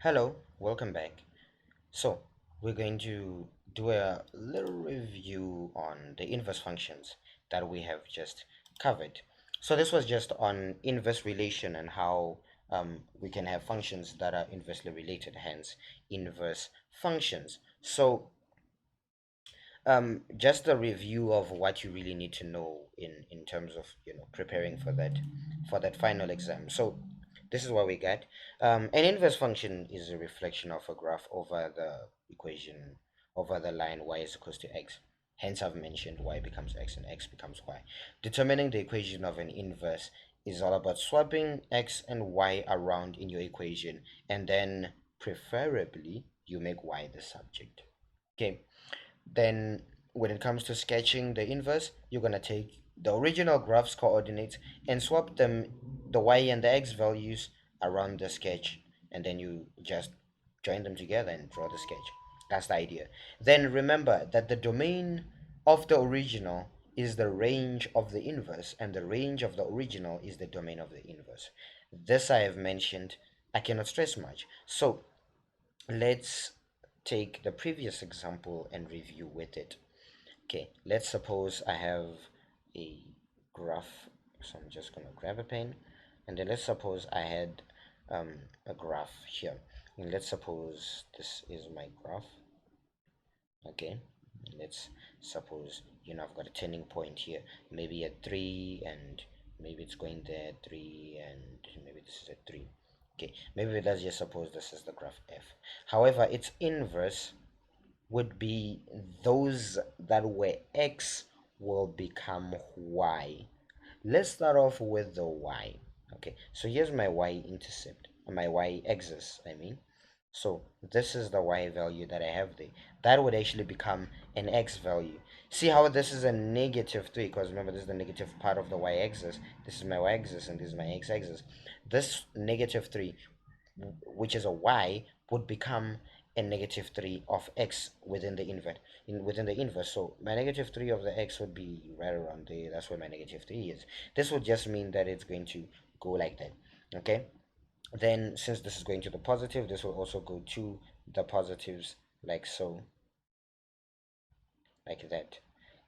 Hello, welcome back. So, we're going to do a little review on the inverse functions that we have just covered. So, this was just on inverse relation and how we can have functions that are inversely related, hence inverse functions. So, just a review of what you really need to know in terms of preparing for that final exam. So this is what we get. An inverse function is a reflection of a graph over the equation over the line y is equals to x. Hence I've mentioned y becomes x and x becomes y. Determining the equation of an inverse is all about swapping x and y around in your equation, and then preferably you make y the subject. Okay, then when it comes to sketching the inverse, you're going to take the original graph's coordinates and swap them, the y and the x values, around the sketch, and then you just join them together and draw the sketch. That's the idea. Then remember that the domain of the original is the range of the inverse, and the range of the original is the domain of the inverse. This I have mentioned, I cannot stress much. So let's take the previous example and review with it. Okay, let's suppose I have a graph. So I'm just going to grab a pen, and then let's suppose I had a graph here. And let's suppose this is my graph. Okay, let's suppose I've got a turning point here, maybe at 3, and maybe it's going there at 3, and maybe this is at 3. Okay, maybe let's just suppose this is the graph f. However, its inverse would be those that were x will become y. Let's start off with the y. Okay, so here's my y-intercept, my y-axis, I mean. So this is the y value that I have there. That would actually become an x value. See how this is a negative 3, because remember this is the negative part of the y-axis. This is my y-axis and this is my x-axis. This negative 3, which is a y, would become a negative 3 of x within the inverse. So my negative 3 of the x would be right around there. That's where my negative 3 is. This would just mean that it's going to go like that. Okay, then since this is going to the positive, this will also go to the positives, like so, like that.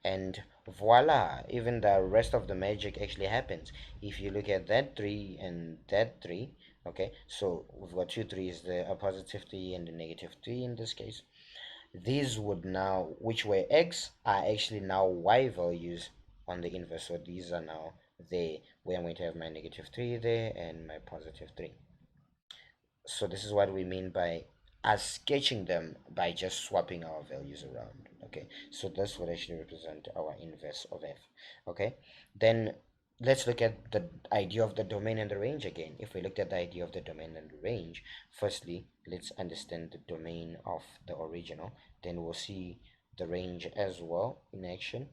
And voila, even the rest of the magic actually happens. If you look at that 3 and that 3, okay, so we've got two threes, a positive 3 and a negative 3 in this case. These would now, which were x, are actually now y values on the inverse. So these are now there, where I'm going to have my negative 3 there and my positive 3. So this is what we mean by us sketching them by just swapping our values around. Okay, so this would actually represent our inverse of f. Okay, then let's look at the idea of the domain and the range again. If we looked at the idea of the domain and the range, firstly let's understand the domain of the original, then we'll see the range as well in action.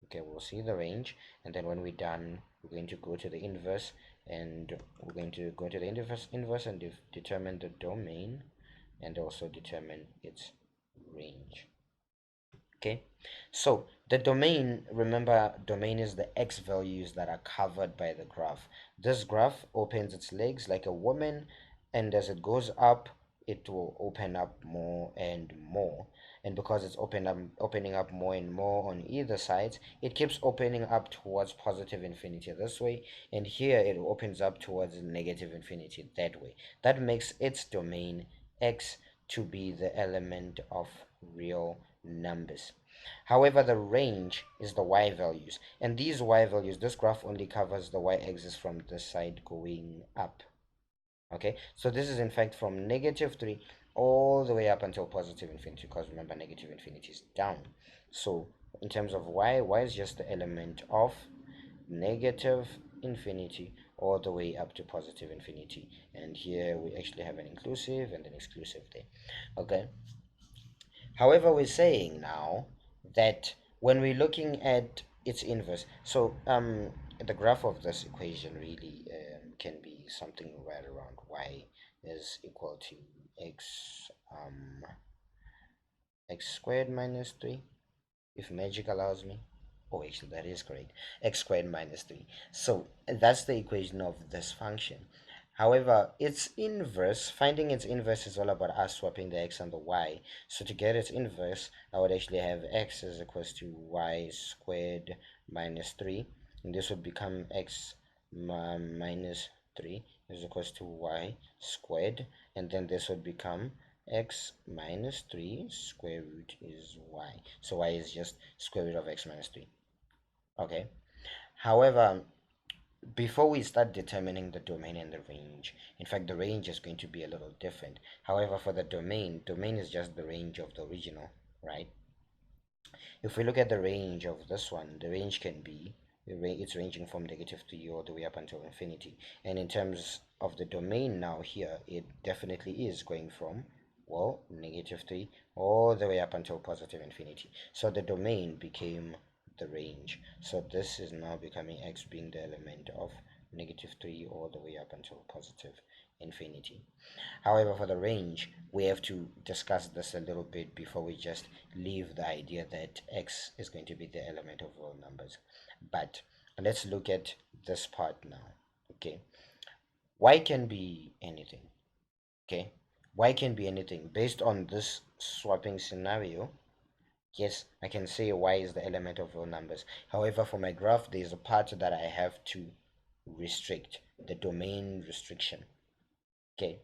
Okay, we'll see the range, and then when we're done, we're going to go to the inverse, and we're going to go to the inverse and determine the domain, and also determine its range. Okay, so the domain, remember, domain is the x values that are covered by the graph. This graph opens its legs like a woman, and as it goes up, it will open up more and more. And because it's opening up more and more on either side, it keeps opening up towards positive infinity this way, and here it opens up towards negative infinity that way. That makes its domain x to be the element of real numbers. However, the range is the y values, and these y values, this graph only covers the y-axis from this side going up. Okay, so this is in fact from negative 3 all the way up until positive infinity, because remember negative infinity is down. So in terms of y is just the element of negative infinity all the way up to positive infinity, and here we actually have an inclusive and an exclusive there. Okay, however, we're saying now that when we're looking at its inverse, so the graph of this equation really can be something right around y is equal to x x squared minus 3, if magic allows me. Oh, actually that is correct, x squared minus 3. So that's the equation of this function. However, its inverse, finding its inverse is all about us swapping the x and the y. So to get its inverse, I would actually have x is equals to y squared minus 3. And this would become x minus 3 is equals to y squared. And then this would become x minus 3 square root is y. So y is just square root of x minus 3. Okay. However, before we start determining the domain and the range, in fact the range is going to be a little different. However, for the domain is just the range of the original, right? If we look at the range of this one, the range can be, it's ranging from -3 all the way up until infinity. And in terms of the domain now here, it definitely is going from, well, -3 all the way up until positive infinity. So the domain became the range. So this is now becoming x being the element of -3 all the way up until positive infinity. However, for the range, we have to discuss this a little bit before we just leave the idea that x is going to be the element of real numbers. But let's look at this part now. Okay, y can be anything. Okay, y can be anything based on this swapping scenario. Yes, I can say y is the element of real numbers. However, for my graph, there's a part that I have to restrict, the domain restriction. Okay,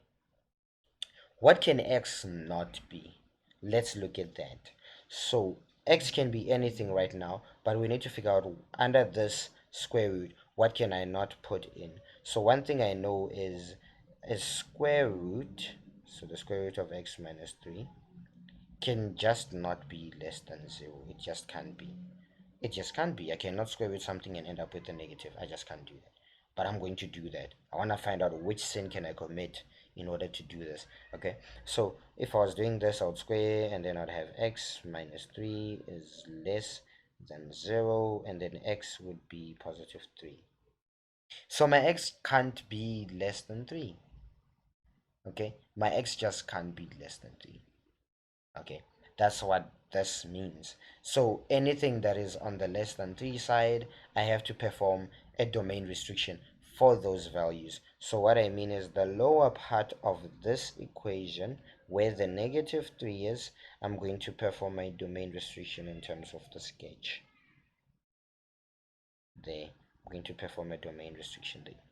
what can x not be? Let's look at that. So x can be anything right now, but we need to figure out under this square root, what can I not put in? So one thing I know is a square root, so the square root of x minus 3 can just not be less than 0. It just can't be. It just can't be. I cannot square root something and end up with a negative. I just can't do that. But I'm going to do that. I want to find out which sin can I commit in order to do this. Okay, so if I was doing this, I would square and then I'd have x minus 3 is less than 0, and then x would be positive 3. So my x can't be less than 3. Okay, my x just can't be less than 3. Okay, that's what this means. So anything that is on the less than 3 side, I have to perform a domain restriction for those values. So what I mean is the lower part of this equation where the -3 is, I'm going to perform my domain restriction in terms of the sketch there. I'm going to perform a domain restriction there.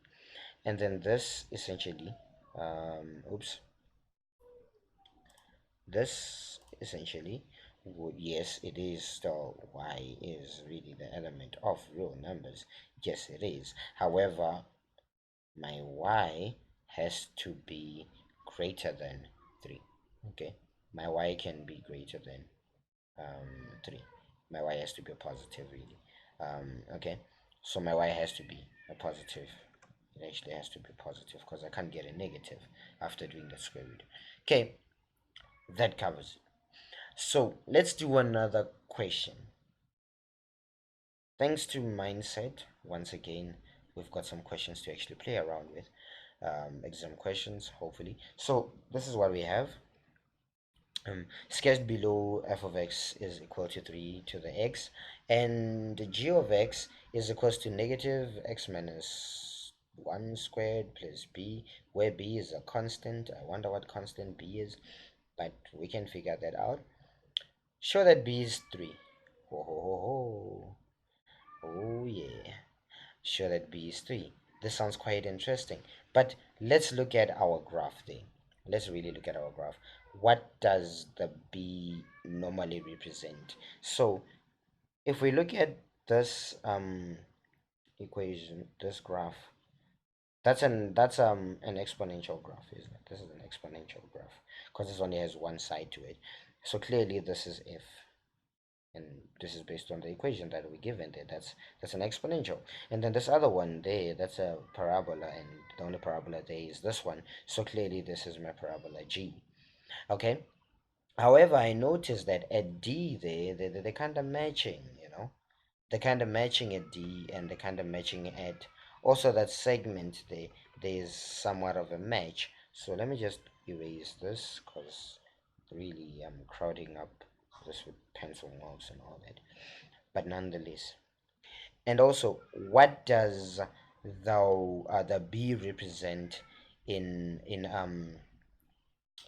And then this essentially, oops, this essentially yes, it is still y is really the element of real numbers. Yes, it is. However, my y has to be greater than 3. Okay, my y can be greater than 3. My y has to be a positive really. Okay, so my y has to be a positive. It actually has to be positive because I can't get a negative after doing the square root. Okay, that covers it. So let's do another question. Thanks to Mindset, once again, we've got some questions to actually play around with. Exam questions, hopefully. So this is what we have. Sketched below f of x is equal to 3 to the x, and g of x is equals to negative x minus 1 squared plus b, where b is a constant. I wonder what constant b is, but we can figure that out. Show that b is 3. Ho ho ho ho. Oh yeah. Show that b is 3. This sounds quite interesting. But let's look at our graph there. Let's really look at our graph. What does the b normally represent? So if we look at this equation, this graph, that's an exponential graph, isn't it? This is an exponential graph because this only has one side to it. So clearly this is f, and this is based on the equation that we given there. That's an exponential. And then this other one there, that's a parabola, and the only parabola there is this one. So clearly this is my parabola g. Okay, however, I noticed that at d there, they're kind of matching, they're kind of matching at d, and they're kind of matching at also that segment there. There's somewhat of a match. So let me just erase this because really I'm crowding up this with pencil marks and all that, but nonetheless. And also, what does the b represent in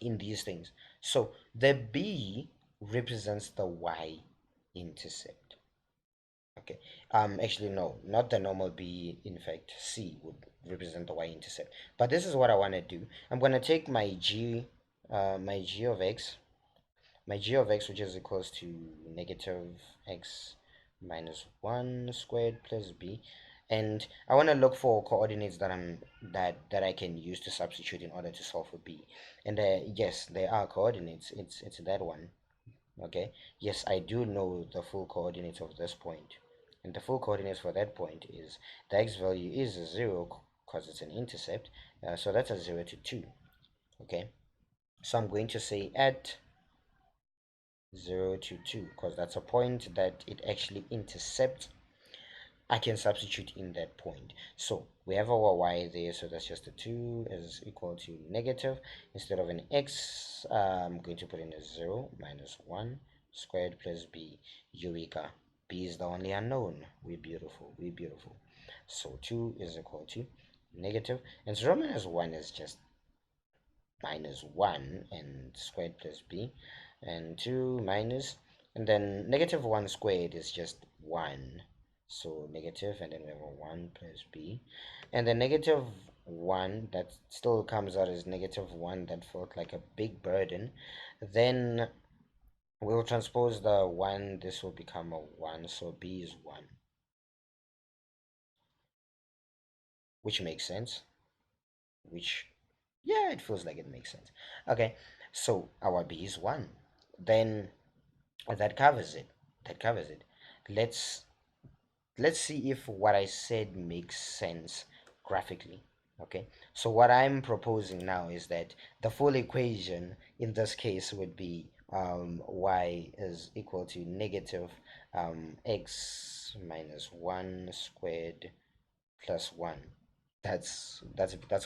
these things. So the b represents the y intercept. Okay. Actually, no, not the normal b. In fact, c would represent the y-intercept. But this is what I want to do. I'm going to take my g of x, which is equals to negative x minus 1 squared plus b, and I want to look for coordinates that I can use to substitute in order to solve for b. And yes, there are coordinates. It's that one. Okay, yes, I do know the full coordinates of this point, and the full coordinates for that point is the x value is a 0 because it's an intercept, so that's a 0 to 2. Okay, so I'm going to say at 0 to 2 because that's a point that it actually intercepts. I can substitute in that point. So we have our y there, so that's just a 2 is equal to negative. Instead of an x, I'm going to put in a 0 minus 1 squared plus b. Eureka. B is the only unknown. We're beautiful. We're beautiful. So 2 is equal to negative. And 0 minus 1 is just minus 1 and squared plus b. And 2 minus, and then negative 1 squared is just 1, so negative, and then we have a 1 plus b, and then negative 1 that still comes out as negative 1. That felt like a big burden. Then we'll transpose the 1. This will become a 1, so b is 1, which makes sense. Which, yeah, it feels like it makes sense. Okay, so our b is 1. Then that covers it. That covers it. Let's let's see if what I said makes sense graphically. Okay, so what I'm proposing now is that the full equation in this case would be y is equal to negative x minus 1 squared plus 1. That's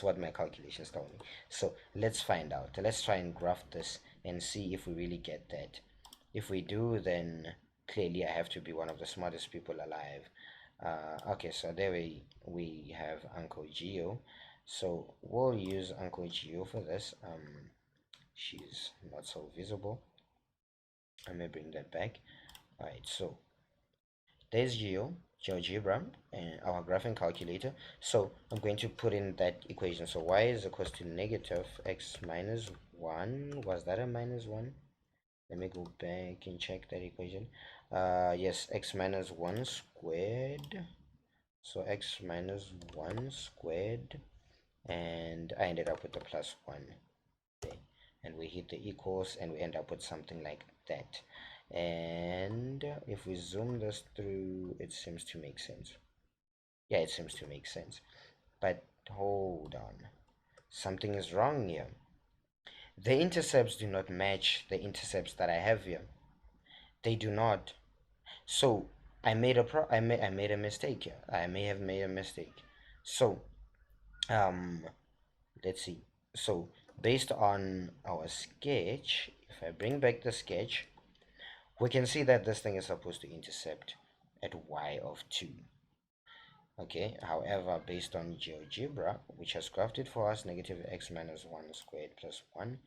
what my calculations tell me. So let's find out. Let's try and graph this and see if we really get that. If we do, then clearly I have to be one of the smartest people alive. Okay, so there we have Uncle Geo. So we'll use Uncle Geo for this. She's not so visible. I may bring that back. All right, so there's GeoGebra, and our graphing calculator. So I'm going to put in that equation. So y is equals to negative x minus 1. Was that a minus 1? Let me go back and check that equation. Yes, x minus 1 squared. So x minus 1 squared. And I ended up with the plus 1 there. And we hit the equals and we end up with something like that. And if we zoom this through, it seems to make sense. Yeah, it seems to make sense. But hold on. Something is wrong here. The intercepts do not match the intercepts that I have here. They do not. So I made a mistake here. I may have made a mistake. So um let's see. So based on our sketch, if I bring back the sketch, we can see that this thing is supposed to intercept at y of 2. Okay, however, based on GeoGebra, which has graphed it for us, negative x minus 1 squared plus 1,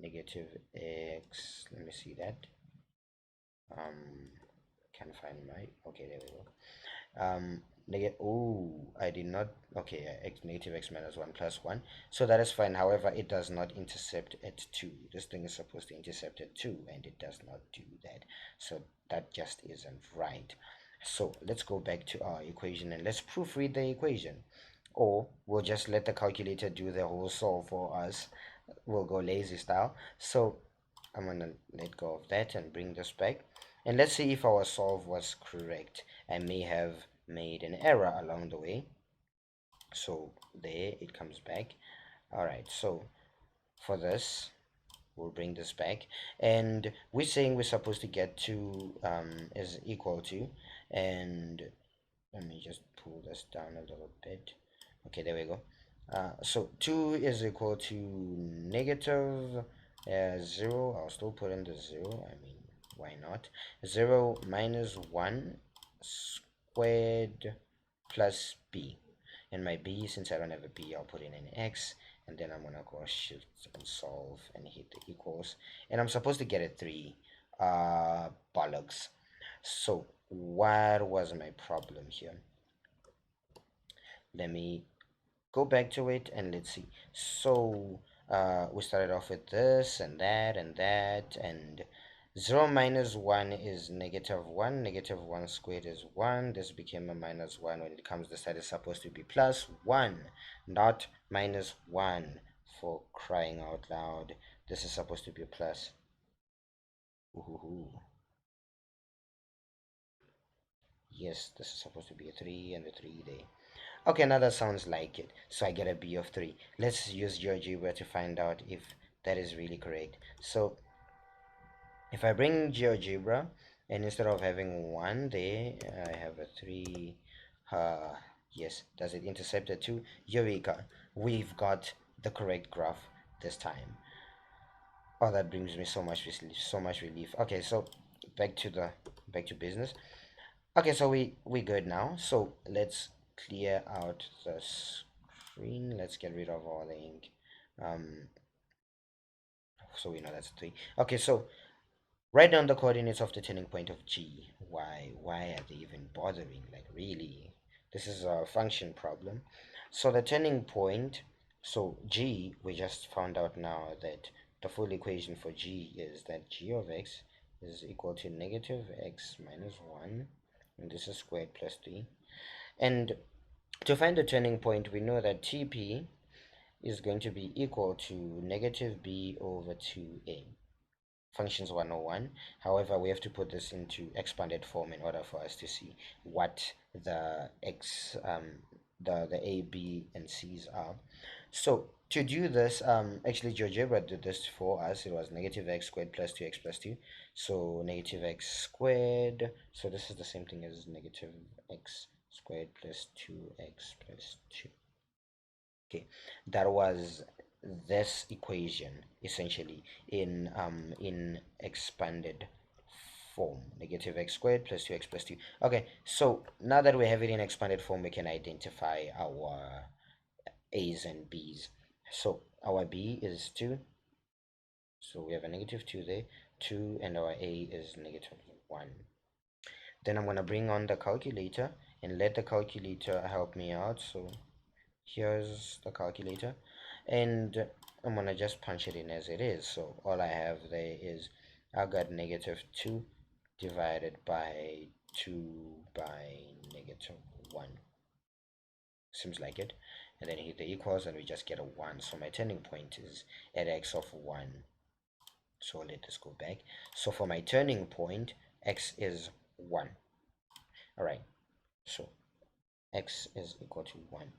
negative x, let me see that, can find my, okay, there we go, negative, oh, I did not, okay, negative x minus 1 plus 1, so that is fine. However, it does not intercept at 2. This thing is supposed to intercept at 2, and it does not do that, so that just isn't right. So let's go back to our equation and let's proofread the equation, or we'll just let the calculator do the whole solve for us. We'll go lazy style. So I'm gonna let go of that and bring this back, and let's see if our solve was correct. I may have made an error along the way, so there it comes back. All right, so for this we'll bring this back, and we're saying we're supposed to get to is equal to, and let me just pull this down a little bit. Okay, there we go. So 2 is equal to negative 0. I'll still put in the 0. I mean, why not? 0 minus 1 squared plus b. And my b, since I don't have a b, I'll put in an x, and then I'm gonna go shift and solve and hit the equals, and I'm supposed to get a 3. Bollocks. So what was my problem here? Let me go back to it and let's see. So we started off with this and that and that, and 0 minus 1 is negative 1. Negative 1 squared is 1. This became a minus 1. When it comes, the side is supposed to be plus 1, not minus 1, for crying out loud. This is supposed to be a plus. Ooh. Yes, this is supposed to be a 3 and a 3 there. Okay, now that sounds like it. So I get a b of 3. Let's use GeoGebra to find out if that is really correct. So if I bring GeoGebra, and instead of having 1 there, I have a 3. Uh, yes, does it intercept a 2? Eureka! We've got the correct graph this time. Oh, that brings me so much relief, so much relief. Okay, so back to business. Okay, so we good now. So let's clear out the screen. Let's get rid of all the ink. Um, so we know that's 3. Okay, so write down the coordinates of the turning point of G. Why are they even bothering? Like, really? This is a function problem. So the turning point, so G, we just found out now that the full equation for G is that G of x is equal to negative x minus 1, and this is squared plus 3. And to find the turning point, we know that TP is going to be equal to negative b over 2a. Functions 101. However, we have to put this into expanded form in order for us to see what the the a, b, and c's are. So to do this, actually GeoGebra did this for us. It was negative x squared plus 2x plus 2. So negative x squared. So this is the same thing as negative x squared plus 2x plus 2. Okay, that was this equation essentially in expanded form. Negative x squared plus 2x plus 2. Okay, so now that we have it in expanded form, we can identify our a's and b's. So our b is 2, so we have a negative 2 there, 2, and our a is negative 1. Then I'm going to bring on the calculator and let the calculator help me out. So here's the calculator, and I'm gonna just punch it in as it is. So all I have there is I got negative 2 divided by 2 by negative 1. Seems like it. And then hit the equals and we just get a 1. So my turning point is at x of 1. So let this go back. So for my turning point, x is 1. Alright, so x is equal to 1.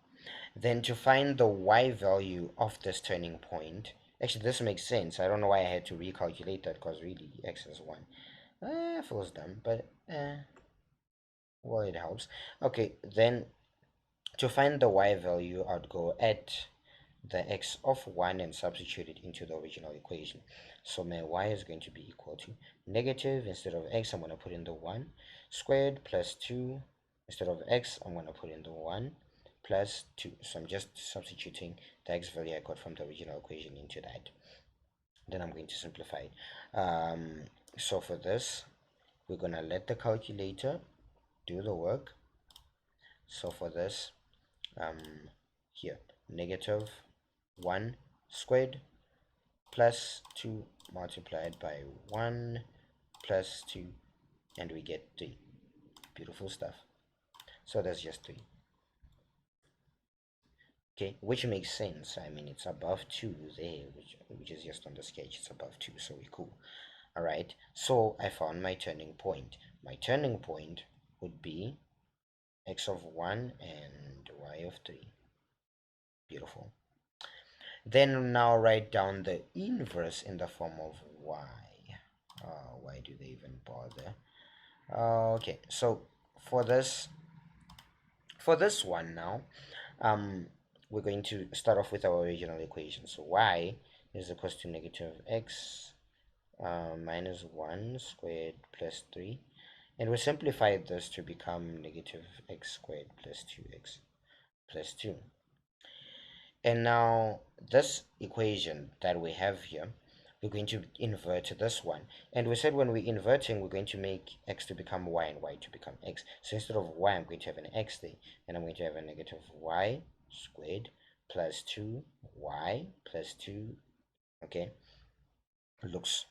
Then to find the y value of this turning point, actually this makes sense. I don't know why I had to recalculate that, because really x is 1. Feels dumb, but well, it helps. Okay, then to find the y value, I'd go at the x of 1 and substitute it into the original equation. So my y is going to be equal to negative, instead of x, I'm going to put in the 1, squared plus 2, instead of x, I'm going to put in the 1, plus 2. So I'm just substituting the x value I got from the original equation into that. Then I'm going to simplify it. So for this, we're going to let the calculator do the work. So for this, here, negative 1 squared plus 2 multiplied by 1 plus 2, and we get 3. Beautiful stuff. So that's just 3. Okay, which makes sense. I mean, it's above 2 there, which is just on the sketch. It's above 2, so we're cool. Alright, so I found my turning point. My turning point would be x of 1 and y of 3. Beautiful. Then now write down the inverse in the form of y. Why do they even bother? Okay, so for this one now, we're going to start off with our original equation. So y is equal to negative x minus 1 squared plus 3, and we simplified this to become negative x squared plus 2x. plus 2. And now this equation that we have here, we're going to invert this one. And we said when we're inverting, we're going to make x to become y and y to become x. So instead of y, I'm going to have an x there, and I'm going to have a negative y squared plus 2y plus 2. Okay, it looks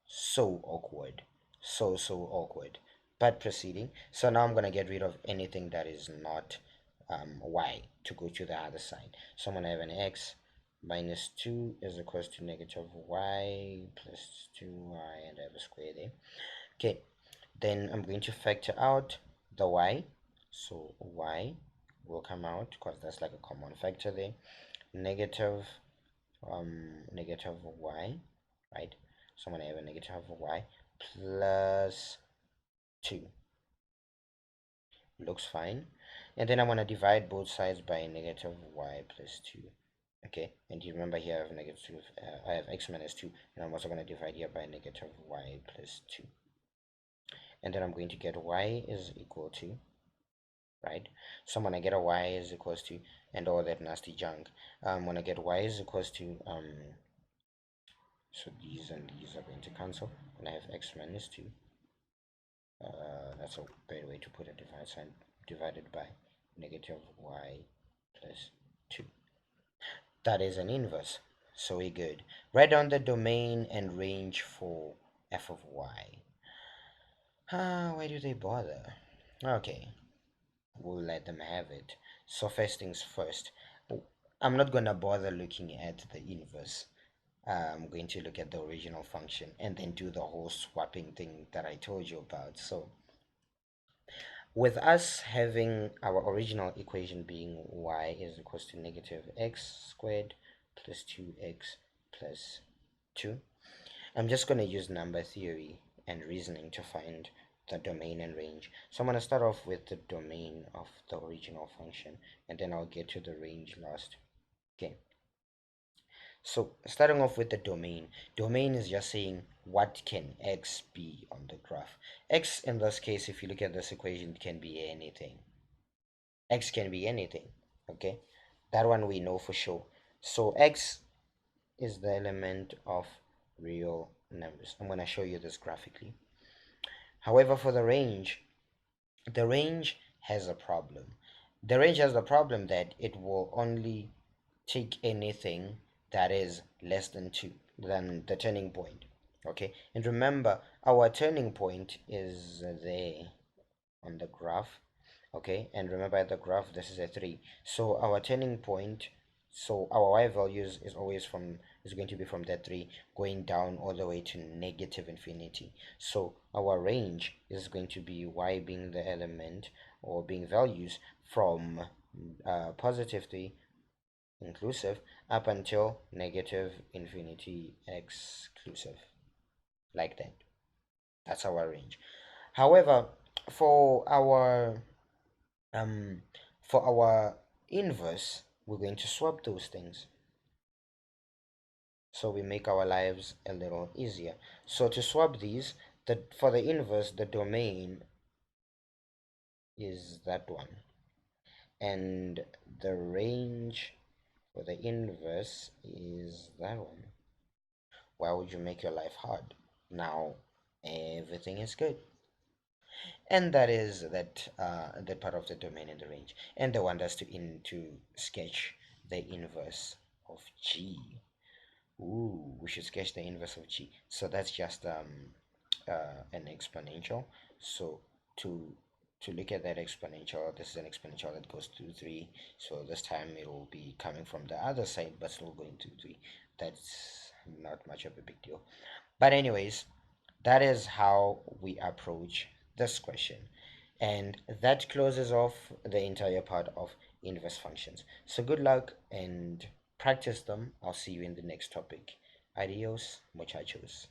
so awkward, so awkward. But proceeding, so now I'm going to get rid of anything that is not y to go to the other side. So I'm going to have an x minus 2 is equals to negative y plus 2y, and I have a square there. Okay, then I'm going to factor out the y, so y will come out because that's like a common factor there. Negative negative y, right? So I'm going to have a negative y plus 2. Looks fine. And then I'm going to divide both sides by negative y plus 2. Okay, and you remember here I have negative, I have x minus 2, and I'm also going to divide here by negative y plus 2. And then I'm going to get y is equal to, right? So I'm going to get a y is equals to, and all that nasty junk. I'm going to get y is equals to, so these and these are going to cancel, and I have x minus 2. That's a better way to put it, divide sign divided by negative y plus 2. That is an inverse, so we're good. Write down the domain and range for f of y. Why do they bother? Okay, we'll let them have it. So first things first, I'm not gonna bother looking at the inverse. I'm going to look at the original function and then do the whole swapping thing that I told you about. So with us having our original equation being y is equals to negative x squared plus 2x plus 2, I'm just going to use number theory and reasoning to find the domain and range. So I'm going to start off with the domain of the original function, and then I'll get to the range last. Okay. So starting off with the domain is just saying what can x be on the graph. X in this case, if you look at this equation, can be anything. X can be anything. Okay, that one we know for sure. So x is the element of real numbers. I'm going to show you this graphically. However, for the range has a problem. The range has the problem that it will only take anything that is less than 2, than the turning point. Okay, and remember our turning point is there on the graph. Okay, and remember at the graph this is a 3, so our turning point, so our y values is always from, is going to be from that 3 going down all the way to negative infinity. So our range is going to be y being the element or being values from positive 3 inclusive up until negative infinity exclusive, like that. That's our range. However, for our um for our inverse, we're going to swap those things so we make our lives a little easier. So to swap these, for the inverse, the domain is that one, and the range for the inverse is that one. Why would you make your life hard? Now everything is good. And that is that part of the domain and the range, and the one that's to sketch the inverse of g. Ooh, we should sketch the inverse of g. So that's just an exponential. So to look at that exponential, this is an exponential that goes to 3, so this time it will be coming from the other side but still going to 3. That's not much of a big deal, but anyways, that is how we approach this question. And that closes off the entire part of inverse functions. So good luck and practice them. I'll see you in the next topic. Adios, muchachos.